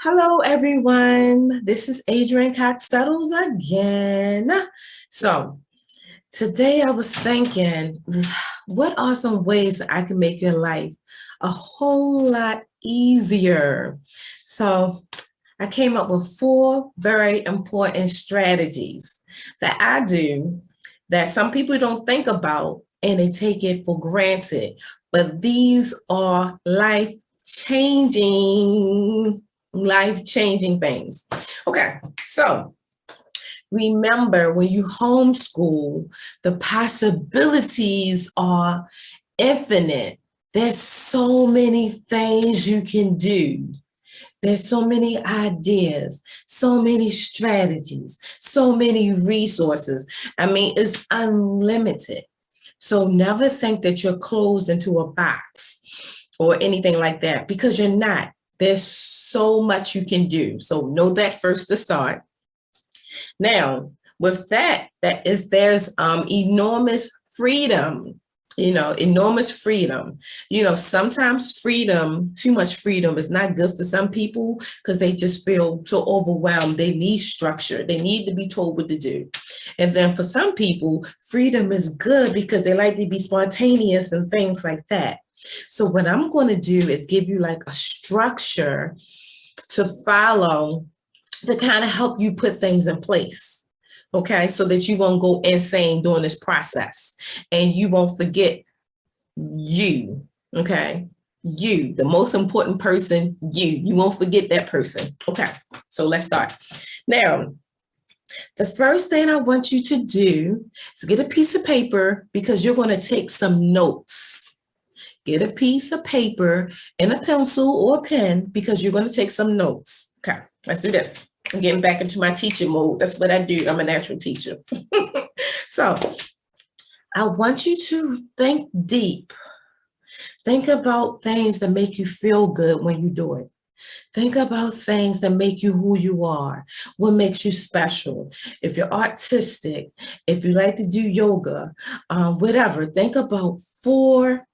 Hello, everyone. This is Adrian Cox-Settles again. So, today I was thinking, what are some ways that I can make your life a whole lot easier? So, I came up with 4 very important strategies that I do that some people don't think about and they take it for granted. But these are life-changing things. Okay, so remember when you homeschool, the possibilities are infinite. There's so many things you can do. There's so many ideas, so many strategies, so many resources. I mean, it's unlimited. So never think that you're closed into a box or anything like that, because you're not. There's so much you can do. So know that first to start. Now, with that, there's enormous freedom. Enormous freedom. Sometimes too much freedom is not good for some people because they just feel so overwhelmed. They need structure. They need to be told what to do. And then for some people, freedom is good because they like to be spontaneous and things like that. So what I'm going to do is give you like a structure to follow to kind of help you put things in place. Okay, so that you won't go insane during this process and you won't forget you. Okay, you, the most important person, you won't forget that person. Okay, so let's start. Now, the first thing I want you to do is get a piece of paper because you're going to take some notes. Get a piece of paper and a pencil or a pen because you're going to take some notes. Okay, let's do this. I'm getting back into my teaching mode. That's what I do. I'm a natural teacher. So I want you to think deep. Think about things that make you feel good when you do it. Think about things that make you who you are, what makes you special. If you're artistic, if you like to do yoga, whatever, think about 4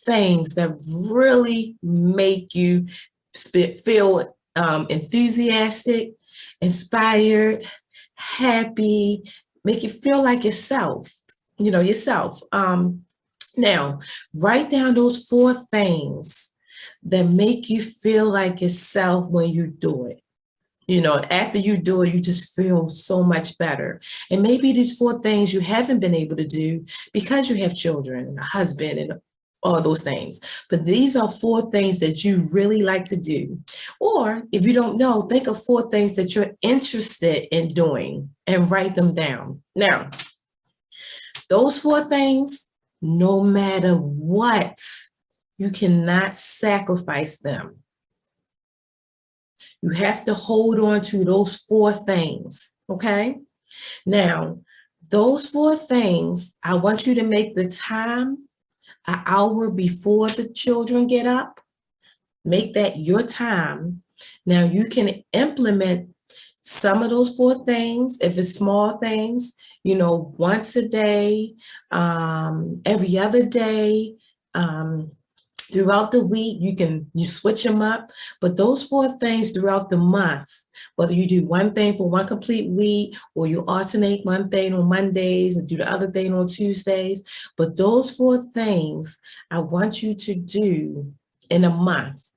things that really make you feel enthusiastic, inspired, happy, make you feel like yourself, yourself. Now, write down those 4 things that make you feel like yourself when you do it. After you do it, you just feel so much better. And maybe these 4 things you haven't been able to do because you have children and a husband and all those things. But these are 4 things that you really like to do. Or if you don't know, think of 4 things that you're interested in doing and write them down. Now, those 4 things, no matter what, you cannot sacrifice them. You have to hold on to those 4 things, okay? Now, those 4 things, I want you to make the time an hour before the children get up. Make that your time. Now, you can implement some of those 4 things, if it's small things, once a day, every other day, throughout the week, you switch them up, but those 4 things throughout the month, whether you do one thing for one complete week or you alternate one thing on Mondays and do the other thing on Tuesdays, but those 4 things I want you to do in a month.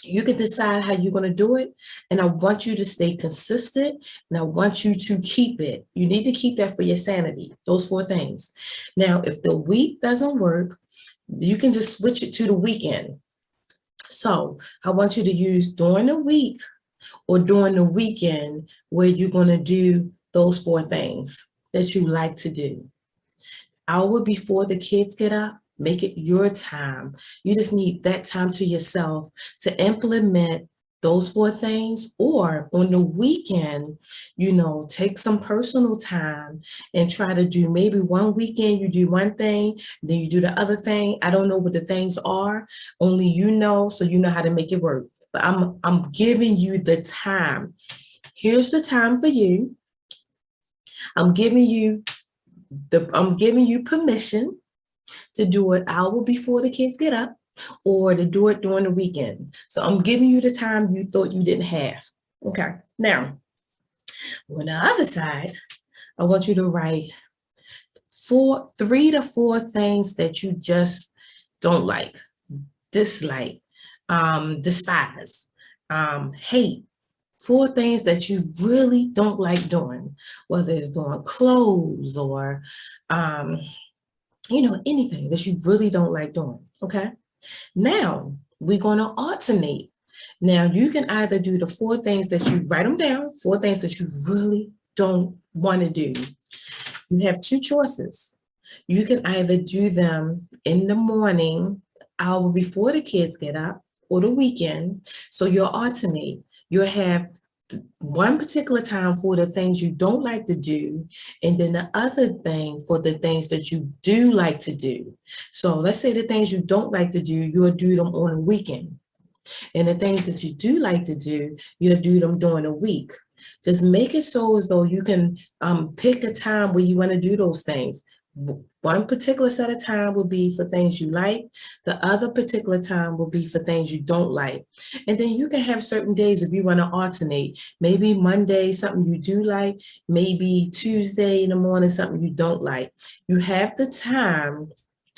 You can decide how you're going to do it, and I want you to stay consistent, and I want you to keep it. You need to keep that for your sanity, those 4 things. Now, if the week doesn't work, you can just switch it to the weekend. So I want you to use during the week or during the weekend where you're going to do those 4 things that you like to do. Hour before the kids get up, make it your time. You just need that time to yourself to implement those 4 things, or on the weekend, take some personal time and try to do maybe one weekend, you do one thing, then you do the other thing. I don't know what the things are, only so you know how to make it work. But I'm giving you the time. Here's the time for you. I'm giving you permission to do it hour before the kids get up. or to do it during the weekend. So I'm giving you the time you thought you didn't have. Okay. Now, on the other side, I want you to write 3 to 4 things that you just don't like, dislike, despise, hate. 4 things that you really don't like doing, whether it's doing clothes or, anything that you really don't like doing. Okay. Now we're going to alternate. Now you can either do the 4 things that you write them down, 4 things that you really don't want to do. You have 2 choices. You can either do them in the morning, hour before the kids get up, or the weekend. So you'll alternate. You'll have one particular time for the things you don't like to do, and then the other thing for the things that you do like to do. So let's say the things you don't like to do, you'll do them on a weekend. And the things that you do like to do, you'll do them during the week. Just make it so as though you can pick a time where you want to do those things. One particular set of time will be for things you like. The other particular time will be for things you don't like. And then you can have certain days if you want to alternate. Maybe Monday, something you do like. Maybe Tuesday in the morning, something you don't like. You have the time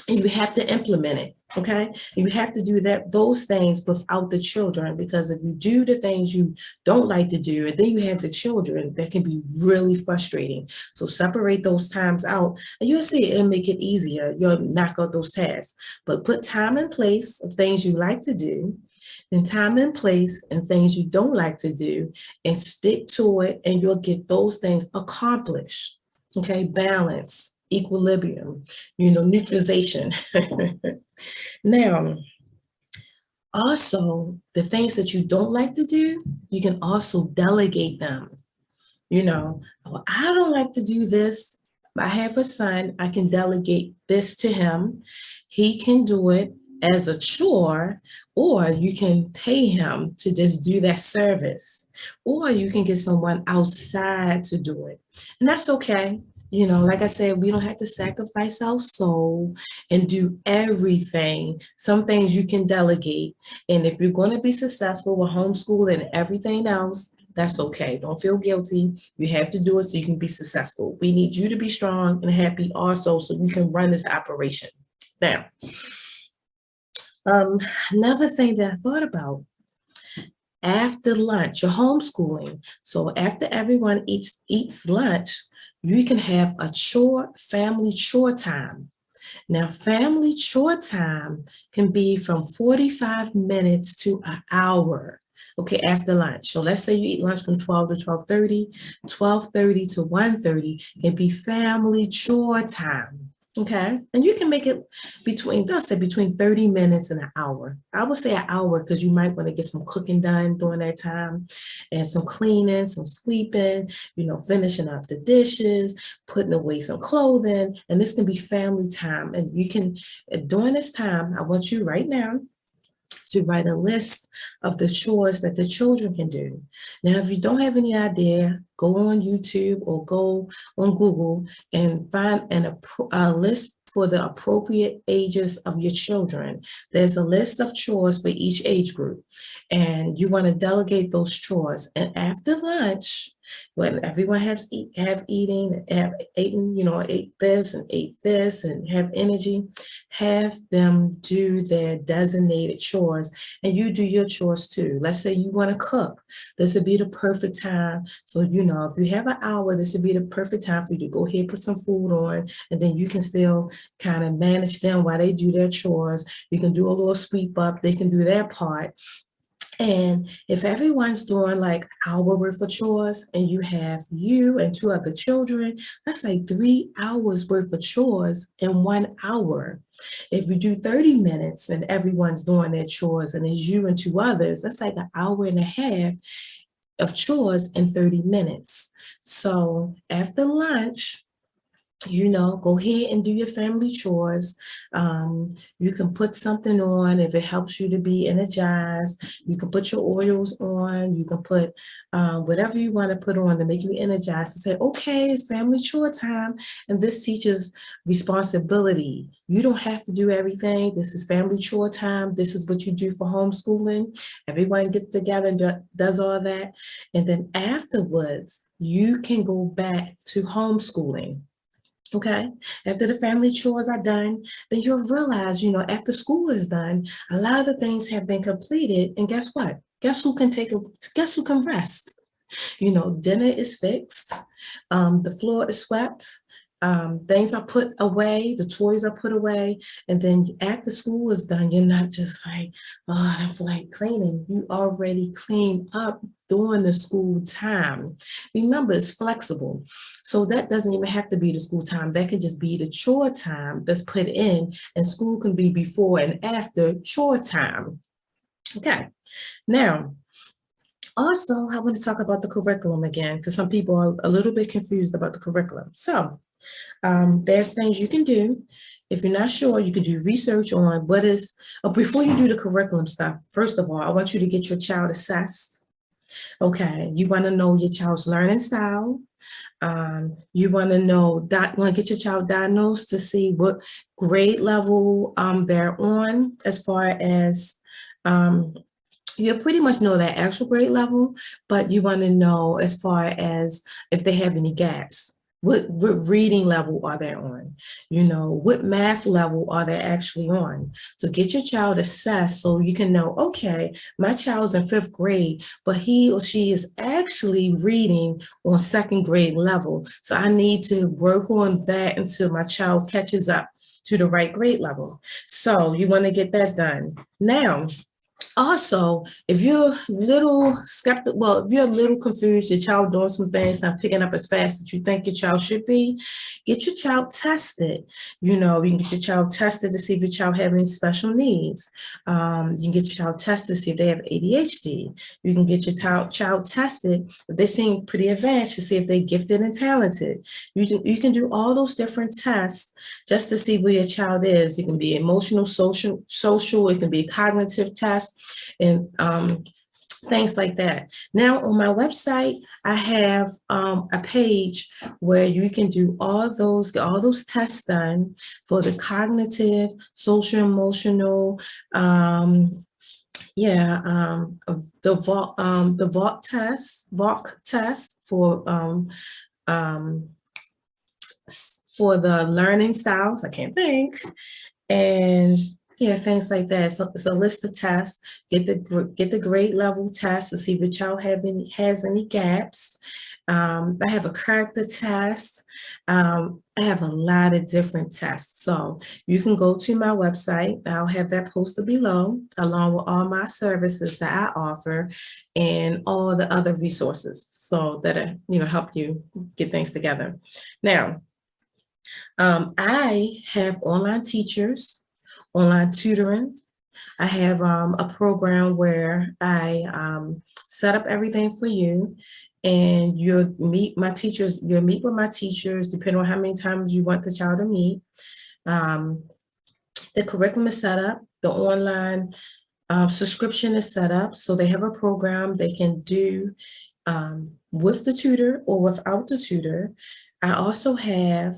and you have to implement it. Okay, you have to do those things without the children, because if you do the things you don't like to do and then you have the children, that can be really frustrating. So separate those times out and you'll see it'll make it easier. You'll knock out those tasks, but put time in place of things you like to do, then time in place and things you don't like to do, and stick to it, and you'll get those things accomplished. Okay, balance, equilibrium, neutralization. Now, also, the things that you don't like to do, you can also delegate them. Well, I don't like to do this. I have a son, I can delegate this to him. He can do it as a chore, or you can pay him to just do that service, or you can get someone outside to do it. And that's okay. Like I said, we don't have to sacrifice our soul and do everything. Some things you can delegate. And if you're going to be successful with homeschool and everything else, that's okay. Don't feel guilty. You have to do it so you can be successful. We need you to be strong and happy also so you can run this operation. Now, another thing that I thought about, after lunch, you're homeschooling. So after everyone eats lunch, you can have a family chore time. Now, family chore time can be from 45 minutes to an hour, okay, after lunch. So let's say you eat lunch from 12 to 12:30, 12:30 to 1:30 can be family chore time. Okay, and you can make it between 30 minutes and an hour. I would say an hour because you might want to get some cooking done during that time, and some cleaning, some sweeping, finishing up the dishes, putting away some clothing, and this can be family time. And you can, during this time, I want you right now to write a list of the chores that the children can do. Now, if you don't have any idea, go on YouTube or go on Google and find a list for the appropriate ages of your children. There's a list of chores for each age group, and you want to delegate those chores. And after lunch, when everyone ate this and ate this and have energy, have them do their designated chores, and you do your chores too. Let's say you want to cook. This would be the perfect time. So, if you have an hour, this would be the perfect time for you to go ahead, put some food on, and then you can still kind of manage them while they do their chores. You can do a little sweep up. They can do their part. And if everyone's doing like hour worth of chores and you have you and 2 other children, that's like 3 hours worth of chores in 1 hour. If we do 30 minutes and everyone's doing their chores and it's you and 2 others, that's like an hour and a half of chores in 30 minutes. So after lunch, go ahead and do your family chores. You can put something on if it helps you to be energized. You can put your oils on. You can put whatever you want to put on to make you energized to say, okay, it's family chore time. And this teaches responsibility. You don't have to do everything. This is family chore time. This is what you do for homeschooling. Everyone gets together and does all that. And then afterwards, you can go back to homeschooling. Okay, after the family chores are done, then you'll realize, after school is done, a lot of the things have been completed. And guess what? Guess who can rest? Dinner is fixed, the floor is swept, things are put away, the toys are put away, and then after school is done, you're not just like, oh, I don't feel like cleaning. You already cleaned up during the school time. Remember, it's flexible. So that doesn't even have to be the school time. That can just be the chore time that's put in, and school can be before and after chore time. Okay, now, also, I want to talk about the curriculum again, because some people are a little bit confused about the curriculum. So there's things you can do. If you're not sure, you can do research on before you do the curriculum stuff, first of all, I want you to get your child assessed. Okay, you want to know your child's learning style. You want to get your child diagnosed to see what grade level they're on, as far as you pretty much know that actual grade level, but you want to know as far as if they have any gaps. What reading level are they on? What math level are they actually on? So get your child assessed so you can know, okay, my child's in 5th grade, but he or she is actually reading on 2nd grade level. So I need to work on that until my child catches up to the right grade level. So you want to get that done. Now, also, if you're a little skeptical, well, if you're a little confused, your child doing some things not picking up as fast as you think your child should be, get your child tested. You can get your child tested to see if your child has any special needs. You can get your child tested to see if they have ADHD. You can get your child tested if they seem pretty advanced to see if they're gifted and talented. You can do all those different tests just to see where your child is. It can be emotional, social. It can be a cognitive test, and things like that. Now on my website, I have a page where you can do get all those tests done for the cognitive, social, emotional, the VOC test for the learning styles. I can't think. And yeah, things like that. So it's a list of tests. Get the grade level test to see if your child has any gaps. I have a character test. I have a lot of different tests. So you can go to my website. I'll have that posted below, along with all my services that I offer and all the other resources, so that help you get things together. Now, I have online teachers, online tutoring. I have a program where I set up everything for you, and you'll meet my teachers. You'll meet with my teachers depending on how many times you want the child to meet. The curriculum is set up. The online subscription is set up, so they have a program they can do with the tutor or without the tutor. I also have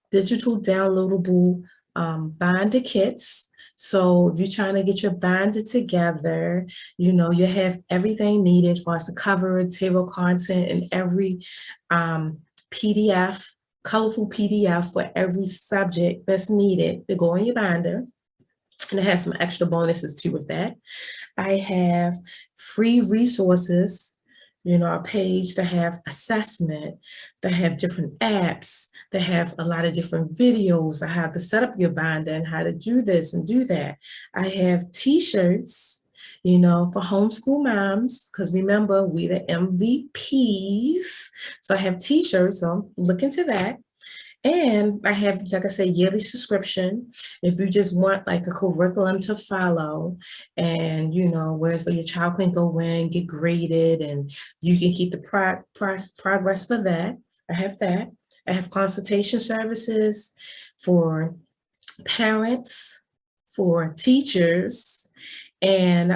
digital downloadable binder kits. So if you're trying to get your binder together, you have everything needed for us to cover table content and every PDF, colorful PDF for every subject that's needed to go in your binder. And it has some extra bonuses too with that. I have free resources, a page that have assessment, that have different apps, that have a lot of different videos on how to set up your binder and how to do this and do that. I have t-shirts, for homeschool moms, because remember, we the MVPs. So I have t-shirts, so look into that. And I have, like I said, yearly subscription. If you just want like a curriculum to follow, and where so your child can go in, get graded, and you can keep the progress for that. I have that. I have consultation services for parents, for teachers, and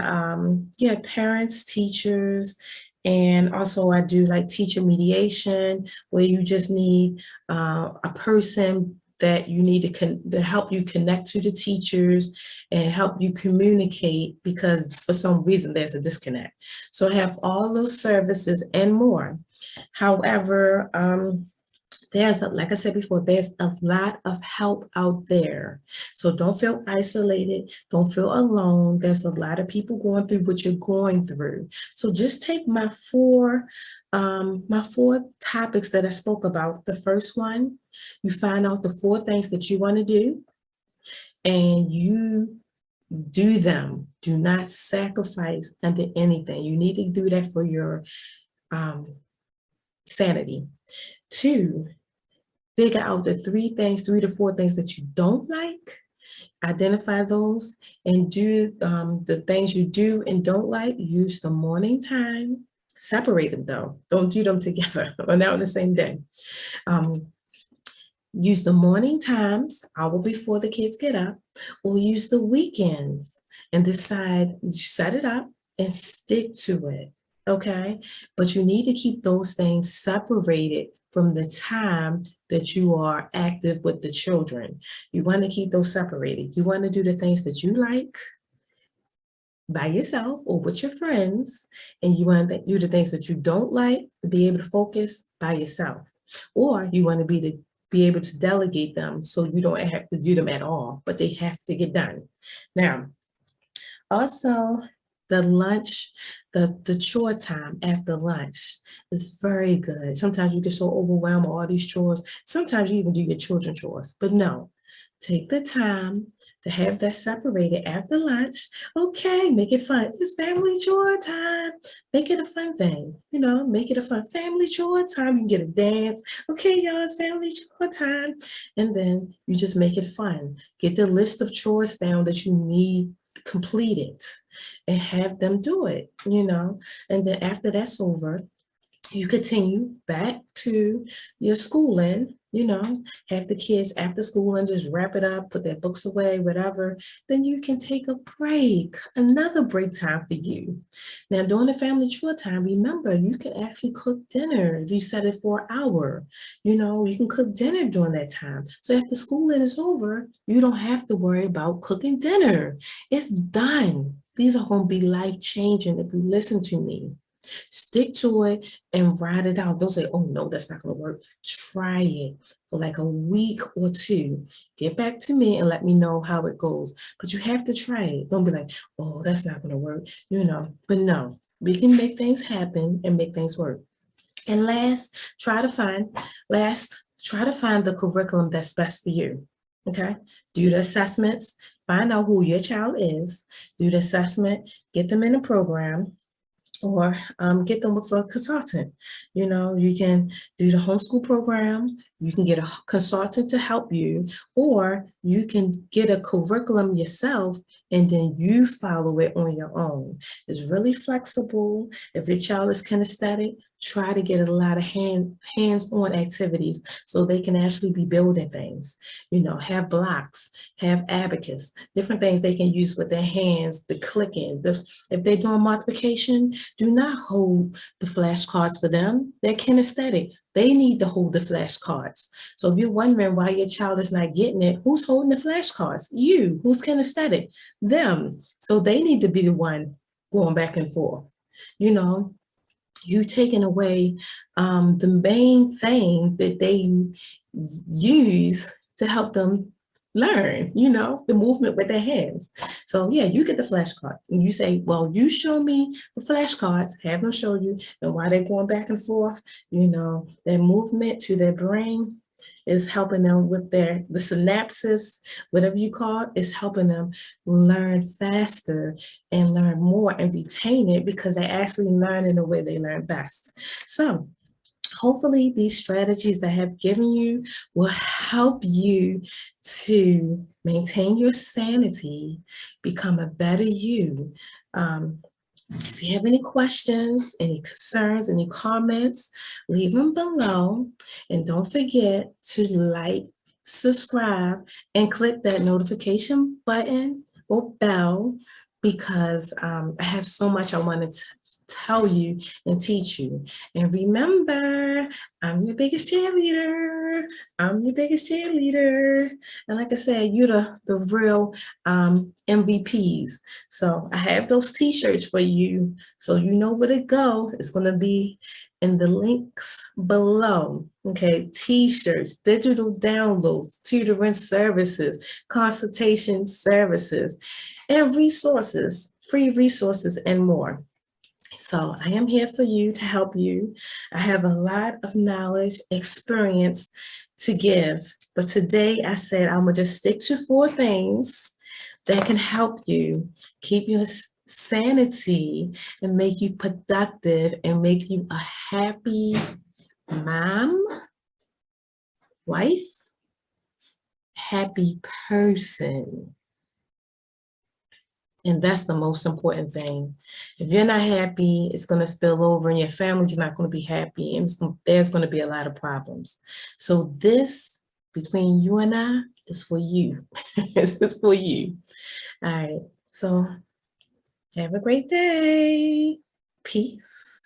yeah, parents, teachers, and also I do like teacher mediation, where you just need a person that you need to help you connect to the teachers and help you communicate, because for some reason there's a disconnect. So I have all those services and more. However, like I said before, there's a lot of help out there. So don't feel isolated. Don't feel alone. There's a lot of people going through what you're going through. So just take my four topics that I spoke about. The first one, you find out the 4 things that you want to do, and you do them. Do not sacrifice under anything. You need to do that for your sanity. 2, figure out the 3 to 4 things that you don't like, identify those, and do the things you do and don't like. Use the morning time. Separate them though. Don't do them together or now on the same day. Use the morning times, hour before the kids get up, or use the weekends and decide, set it up and stick to it. Okay, but you need to keep those things separated from the time that you are active with the children. You want to keep those separated. You want to do the things that you like by yourself or with your friends, and you want to do the things that you don't like to be able to focus by yourself. Or you want to be able to delegate them so you don't have to do them at all, but they have to get done. Now, also, the lunch, the chore time after lunch is very good. Sometimes you get so overwhelmed with all these chores. Sometimes you even do your children's chores, but no, take the time to have that separated after lunch. Okay, make it fun. It's family chore time. Make it a fun thing, make it a fun family chore time. You get a dance. Okay, y'all, it's family chore time. And then you just make it fun. Get the list of chores down that you need completed and have them do it, and then after that's over, you continue back to your schooling, have the kids after school and just wrap it up, put their books away, whatever. Then you can take a break, another break time for you. Now, during the family chore time, remember, you can actually cook dinner. If you set it for an hour, you can cook dinner during that time. So after schooling is over, you don't have to worry about cooking dinner. It's done. These are going to be life-changing if you listen to me. Stick to it and ride it out. Don't say, oh no, that's not going to work. Try it for like a week or 2. Get back to me and let me know how it goes. But you have to try it. Don't be like, oh, that's not going to work, But no, we can make things happen and make things work. And last, try to find the curriculum that's best for you. Okay, do the assessments, find out who your child is, do the assessment, get them in a program, or get them with a consultant. You can do the homeschool program, you can get a consultant to help you, or you can get a curriculum yourself and then you follow it on your own. It's really flexible. If your child is kinesthetic, try to get a lot of hands-on activities so they can actually be building things. Have blocks, have abacus, different things they can use with their hands, the clicking. If they're doing multiplication, do not hold the flashcards for them. They're kinesthetic. They need to hold the flashcards. So if you're wondering why your child is not getting it, who's holding the flashcards? You. Who's kinesthetic? Them. So they need to be the one going back and forth. You taking away the main thing that they use to help them learn, the movement with their hands. So yeah, you get the flashcard and you say, well, you show me the flashcards, have them show you, and while they're going back and forth, their movement to their brain is helping them with the synapses, whatever you call it, is helping them learn faster and learn more and retain it because they actually learn in the way they learn best. So hopefully these strategies that I have given you will help you to maintain your sanity, become a better you, If you have any questions, any concerns, any comments, leave them below. And don't forget to like, subscribe, and click that notification button or bell because I have so much I want to tell you and teach you. And remember, I'm your biggest cheerleader. I'm your biggest cheerleader. And like I said, you're the real MVPs. So I have those t-shirts for you. So you know where to go. It's going to be in the links below. Okay, t-shirts, digital downloads, tutoring services, consultation services, and resources, free resources, and more. So I am here for you to help you. I have a lot of knowledge, experience to give, but today I said I'm gonna just stick to 4 things that can help you keep your sanity and make you productive and make you a happy mom, wife, happy person. And that's the most important thing. If you're not happy, it's going to spill over and your family's not going to be happy. And there's going to be a lot of problems. So this, between you and I, is for you. It's for you. All right. So have a great day. Peace.